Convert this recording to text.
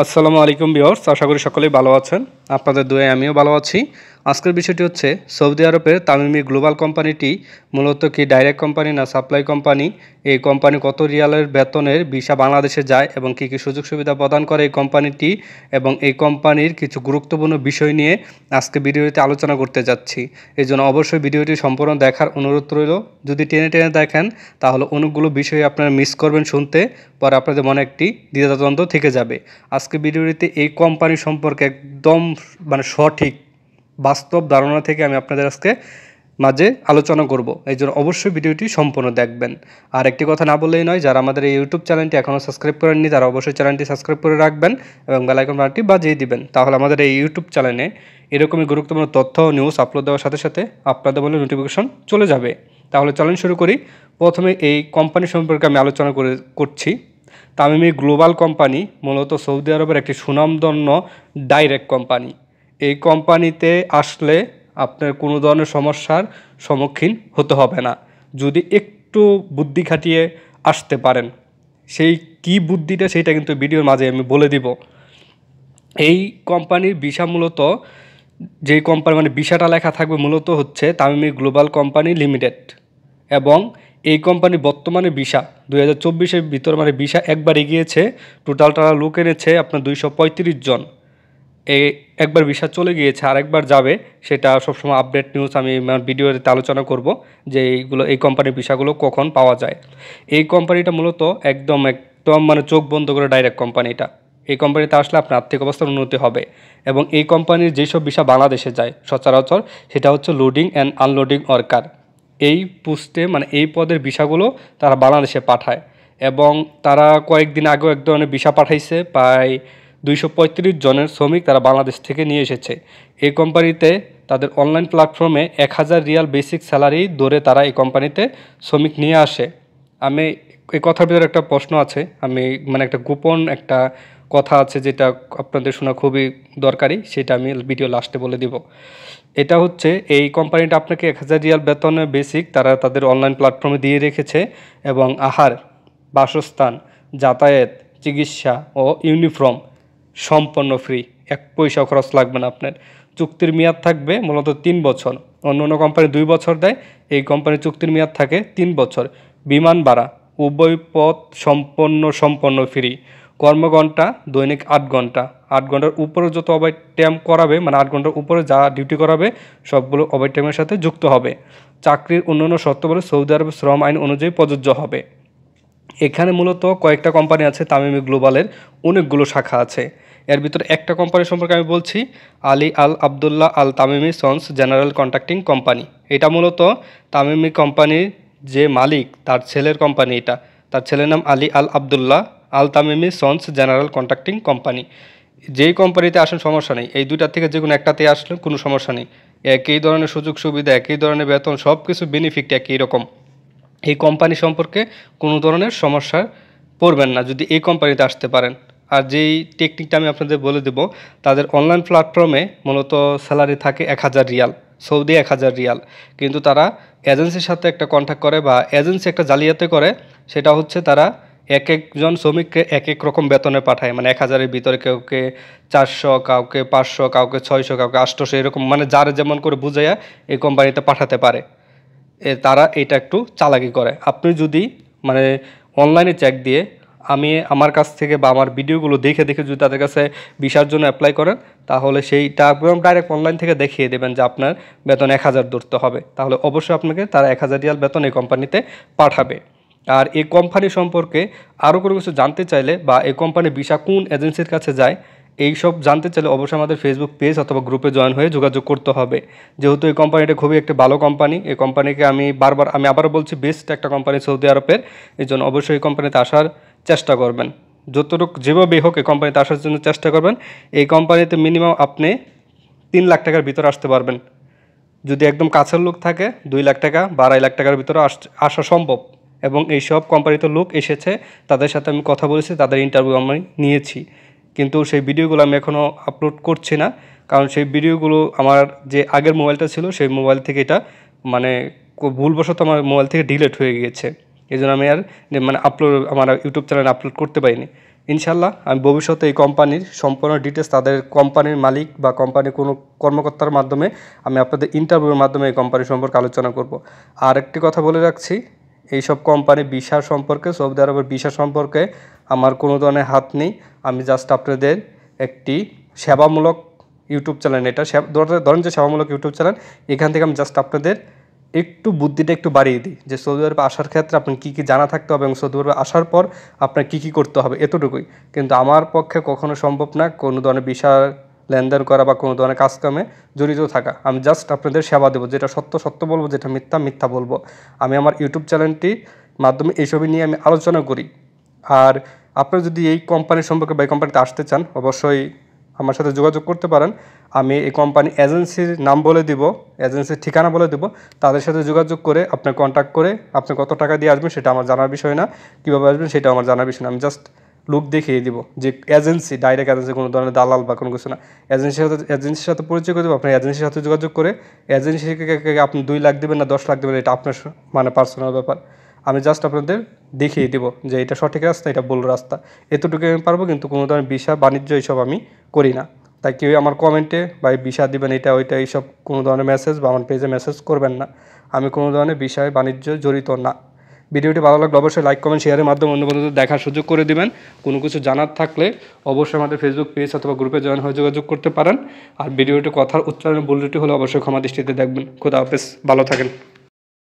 আসসালামু আলাইকুম ভিউয়ার্স, আশা করি সকলেই ভালো আছেন। আপনাদের দোয়ায় আমিও ভালো আছি। আজকের বিষয়টি হচ্ছে সৌদি আরবের তামিমি গ্লোবাল কোম্পানিটি মূলত কি ডাইরেক্ট কোম্পানি না সাপ্লাই কোম্পানি, এই কোম্পানি কত রিয়ালের বেতনের ভিসা বাংলাদেশে যায় এবং কী কী সুযোগ সুবিধা প্রদান করে এই কোম্পানিটি এবং এই কোম্পানির কিছু গুরুত্বপূর্ণ বিষয় নিয়ে আজকে ভিডিওতে আলোচনা করতে যাচ্ছি। এই জন্য অবশ্যই ভিডিওটি সম্পূর্ণ দেখার অনুরোধ রইল। যদি টেনে টেনে দেখেন তাহলে অনেকগুলো বিষয় আপনারা মিস করবেন শুনতে, পরে আপনাদের মনে একটি দ্বিধাদ্বন্দ্ব থেকে যাবে। আজকে ভিডিওটিতে এই কোম্পানি সম্পর্কে একদম সঠিক বাস্তব ধারণা থেকে আমি আপনাদের আজকে মাঝে আলোচনা করব। এই জন্য অবশ্যই ভিডিওটি সম্পূর্ণ দেখবেন। আর একটি কথা না বললেই নয়, যারা আমাদের এই ইউটিউব চ্যানেলটি এখনও সাবস্ক্রাইব করেননি তারা অবশ্যই চ্যানেলটি সাবস্ক্রাইব করে রাখবেন এবং বেল আইকন বাটনটি বাজিয়ে দিবেন। তাহলে আমাদের এই ইউটিউব চ্যানেলে এরকমই গুরুত্বপূর্ণ তথ্য ও নিউজ আপলোড দেওয়ার সাথে সাথে আপনাদের বলে নোটিফিকেশন চলে যাবে। তাহলে চলেন শুরু করি। প্রথমে এই কোম্পানি সম্পর্কে আমি আলোচনা করছি। তামিমি গ্লোবাল কোম্পানি মূলত সৌদি আরবের একটি সুনামধন্য ডাইরেক্ট কোম্পানি। এই কোম্পানিতে আসলে আপনার কোনো ধরনের সমস্যার সম্মুখীন হতে হবে না, যদি একটু বুদ্ধি খাটিয়ে আসতে পারেন। সেই কী বুদ্ধিটা সেইটা কিন্তু ভিডিওর মাঝে আমি বলে দিব। এই কোম্পানির ভিসা মূলত যেই কোম্পানি ভিসাটা লেখা থাকবে মূলত হচ্ছে তামিমি গ্লোবাল কোম্পানি লিমিটেড, এবং এই কোম্পানি বর্তমানে ভিসা 2024-এর ভিতর ভিসা একবার এগিয়েছে। টোটাল তারা লোক এনেছে আপনার 235 জন। একবার ভিসা চলে গিয়েছে, আর একবার যাবে। সেটা সবসময় আপডেট নিউজ আমি ভিডিওতে আলোচনা করব যে এই কোম্পানির ভিসাগুলো কখন পাওয়া যায়। এই কোম্পানিটা মূলত একদম চোখ বন্ধ করে ডাইরেক্ট কোম্পানিটা। এই কোম্পানিতে আসলে আপনার আর্থিক অবস্থার উন্নতি হবে, এবং এই কোম্পানির যেসব ভিসা বাংলাদেশে যায় সচরাচর সেটা হচ্ছে লোডিং অ্যান্ড আনলোডিং ওয়ার্কার। এই পোস্টে এই পদের ভিসাগুলো তারা বাংলাদেশে পাঠায়, এবং তারা কয়েকদিন আগেও এক ধরনের ভিসা পাঠাইছে। প্রায় 235 জনের শ্রমিক তারা বাংলাদেশ থেকে নিয়ে এসেছে। এই কোম্পানিতে তাদের অনলাইন প্ল্যাটফর্মে 1000 রিয়াল বেসিক স্যালারি ধরে তারা এই কোম্পানিতে শ্রমিক নিয়ে আসে। আমি এই কথার ভিতরে একটা প্রশ্ন আছে, আমি একটা গোপন একটা কথা আছে যেটা আপনাদের শোনা খুবই দরকারি, সেটা আমি ভিডিও লাস্টে বলে দিব। এটা হচ্ছে এই কোম্পানিটা আপনাকে 1000 রিয়াল বেতনে বেসিক তারা তাদের অনলাইন প্ল্যাটফর্মে দিয়ে রেখেছে, এবং আহার, বাসস্থান, যাতায়াত, চিকিৎসা ও ইউনিফর্ম সম্পূর্ণ ফ্রি। 1 পয়সাও খরচ লাগবে না আপনার। চুক্তির মেয়াদ থাকবে মূলত 3 বছর। অন্য অন্য কোম্পানি 2 বছর দেয়, এই কোম্পানির চুক্তির মেয়াদ থাকে 3 বছর। বিমান ভাড়া উভয় পথ সম্পন্ন ফ্রি। কর্মঘণ্টা দৈনিক 8 ঘন্টা। 8 ঘন্টার উপরে যত ওভার টাইম করাবে 8 ঘন্টার উপরে যা ডিউটি করাবে সবগুলো ওভার টাইমের সাথে যুক্ত হবে। চাকরির অন্যান্য শর্তাবলী সৌদি আরবের শ্রম আইন অনুযায়ী প্রযোজ্য হবে। এখানে মূলত কয়েকটা কোম্পানি আছে, তামিমি গ্লোবালের অনেকগুলো শাখা আছে। এর ভিতরে একটা কোম্পানি সম্পর্কে আমি বলছি, আলী আল আবদুল্লাহ আল তামিমি সন্স জেনারেল কন্ট্রাক্টিং কোম্পানি। এটা মূলত তামিমি কোম্পানির যে মালিক তার ছেলের কোম্পানি। এটা তার ছেলের নাম আলী আল আবদুল্লাহ আল তামিমি সন্স জেনারেল কন্ট্রাক্টিং কোম্পানি। যেই কোম্পানিতে আসেন সমস্যা নেই, এই দুইটার থেকে যে কোনো একটাতে আসলে কোনো সমস্যা নেই। একই ধরনের সুযোগ সুবিধা, একই ধরনের বেতন, সব কিছু বেনিফিট একই রকম। এই কোম্পানি সম্পর্কে কোনো ধরনের সমস্যায় পড়বেন না যদি এই কোম্পানিতে আসতে পারেন। আর যেই টেকনিকটা আমি আপনাদের বলে দেব, তাদের অনলাইন প্ল্যাটফর্মে মূলত স্যালারি থাকে 1000 রিয়াল, সৌদি 1000 রিয়াল। কিন্তু তারা এজেন্সির সাথে একটা কন্ট্যাক্ট করে বা এজেন্সি একটা জালিয়াতি করে, সেটা হচ্ছে তারা এক একজন শ্রমিককে এক এক রকম বেতনে পাঠায়। 1000-এর ভিতরে কাউকে 400, কাউকে 500, কাউকে 600, কাউকে 800, এরকম যার যেমন করে বুঝাইয়া এই কোম্পানিতে পাঠাতে পারে। তারা এটা একটু চালাকি করে। আপনি যদি অনলাইনে চেক দিয়ে আমার কাছ থেকে বা আমার ভিডিওগুলো দেখে দেখে যদি তাদের কাছে ভিসার জন্য অ্যাপ্লাই করেন, তাহলে সেইটা একদম ডাইরেক্ট অনলাইন থেকে দেখিয়ে দেবেন যে আপনার বেতন 1000 ধরতে হবে। তাহলে অবশ্যই আপনাকে তারা 1000 রিয়াল বেতন এই কোম্পানিতে পাঠাবে। আর এই কোম্পানি সম্পর্কে আরও কোনো কিছু জানতে চাইলে বা এই কোম্পানির ভিসা কোন এজেন্সির কাছে যায় এই সব জানতে চাইলে অবশ্যই আমাদের ফেসবুক পেজ অথবা গ্রুপে জয়েন হয়ে যোগাযোগ করতে হবে। যেহেতু এই কোম্পানিটা খুবই একটা ভালো কোম্পানি, এই কোম্পানিকে আমি আবারও বলছি বেস্ট একটা কোম্পানি সৌদি আরবের। এই জন্য অবশ্যই এই কোম্পানিতে আসার চেষ্টা করবেন, যতটুকু যেভাবেই হোক এই কোম্পানিতে আসার জন্য চেষ্টা করবেন। এই কোম্পানিতে মিনিমাম আপনি 3 লাখ টাকার ভিতরে আসতে পারবেন। যদি একদম কাছের লোক থাকে 2 লাখ টাকা বা 2.5 লাখ টাকার ভিতরে আসা সম্ভব। এবং এই সব কোম্পানিতে লোক এসেছে, তাদের সাথে আমি কথা বলেছি, তাদের ইন্টারভিউ আমি নিয়েছি। কিন্তু সেই ভিডিওগুলো আমি এখনও আপলোড করছি না, কারণ সেই ভিডিওগুলো আমার যে আগের মোবাইলটা ছিল সেই মোবাইল থেকে এটা ভুলবশত আমার মোবাইল থেকে ডিলিট হয়ে গিয়েছে। এই জন্য আমি আর আমার ইউটিউব চ্যানেলে আপলোড করতে পারিনি। ইনশাল্লাহ আমি ভবিষ্যতে এই কোম্পানির সম্পূর্ণ ডিটেলস তাদের কোম্পানির মালিক বা কোম্পানির কোনো কর্মকর্তার মাধ্যমে আমি আপনাদের ইন্টারভিউর মাধ্যমে এই কোম্পানি সম্পর্কে আলোচনা করব। আর একটি কথা বলে রাখছি, এইসব কোম্পানি ভিসা সম্পর্কে, সৌদি আরবের ভিসা সম্পর্কে আমার কোনো ধরনের হাত নেই। আমি জাস্ট আপনাদের একটি সেবামূলক ইউটিউব চ্যানেল, এটা ধরেন যে সেবামূলক ইউটিউব চ্যানেল, এখান থেকে আমি জাস্ট আপনাদের একটু বুদ্ধিটা একটু বাড়িয়ে দিই যে সৌদি আরবে আসার ক্ষেত্রে আপনার কী কী জানা থাকতে হবে এবং সৌদি আরবে আসার পর আপনার কী কী করতে হবে, এতটুকুই। কিন্তু আমার পক্ষে কখনো সম্ভব না কোনো ধরনের ভিসা লেনদেন করা বা কোনো ধরনের কাজকামে জড়িত থাকা। আমি জাস্ট আপনাদের সেবা দেবো, যেটা সত্য সত্য বলবো, যেটা মিথ্যা মিথ্যা বলবো। আমি আমার ইউটিউব চ্যানেলটির মাধ্যমে এইসবই নিয়ে আমি আলোচনা করি। আর আপনারা যদি এই কোম্পানির সম্পর্কে বা এই কোম্পানিতে আসতে চান, অবশ্যই আমার সাথে যোগাযোগ করতে পারেন। আমি এই কোম্পানি এজেন্সির নাম বলে দিব, এজেন্সির ঠিকানা বলে দেবো। তাদের সাথে যোগাযোগ করে আপনার কন্ট্যাক্ট করে আপনি কত টাকা দিয়ে আসবেন সেটা আমার জানার বিষয় না, কীভাবে আসবেন সেটা আমার জানার বিষয় না। আমি জাস্ট লুক দেখিয়ে দিব যে এজেন্সি, ডাইরেক্ট এজেন্সি, কোনো ধরনের দালাল বা কোনো কিছু না। এজেন্সির সাথে পরিচয় করে দেবো। আপনার এজেন্সির সাথে যোগাযোগ করে এজেন্সিকে আপনি 2 লাখ দেবেন না 10 লাখ দেবেন, এটা আপনার মানে পার্সোনাল ব্যাপার। আমি জাস্ট আপনাদের দেখিয়ে দেবো যে এটা সঠিক রাস্তা, এটা ভুল রাস্তা, এতটুকু আমি পারবো। কিন্তু কোনো ধরনের ভিসা বাণিজ্য এইসব আমি করি না। তাই কেউ আমার কমেন্টে বা ভিসা দিবেন এটা ওইটা এইসব কোনো ধরনের মেসেজ বা আমার পেজে মেসেজ করবেন না। আমি কোনো ধরনের বিষয় বাণিজ্য জড়িত না। ভিডিওটি ভালো লাগলে অবশ্যই লাইক কমেন্ট শেয়ারের মাধ্যমে অন্য বন্ধুদের দেখার সুযোগ করে দিবেন। কোনো কিছু জানার থাকলে অবশ্যই আমাদের ফেসবুক পেজ অথবা গ্রুপে জয়েন হয়ে যোগাযোগ করতে পারেন। আর ভিডিওটি কথার উচ্চারণে ভুল ত্রুটি হলে অবশ্যই ক্ষমা দৃষ্টিতে দেখবেন। খোদা হাফেজ, ভালো থাকেন।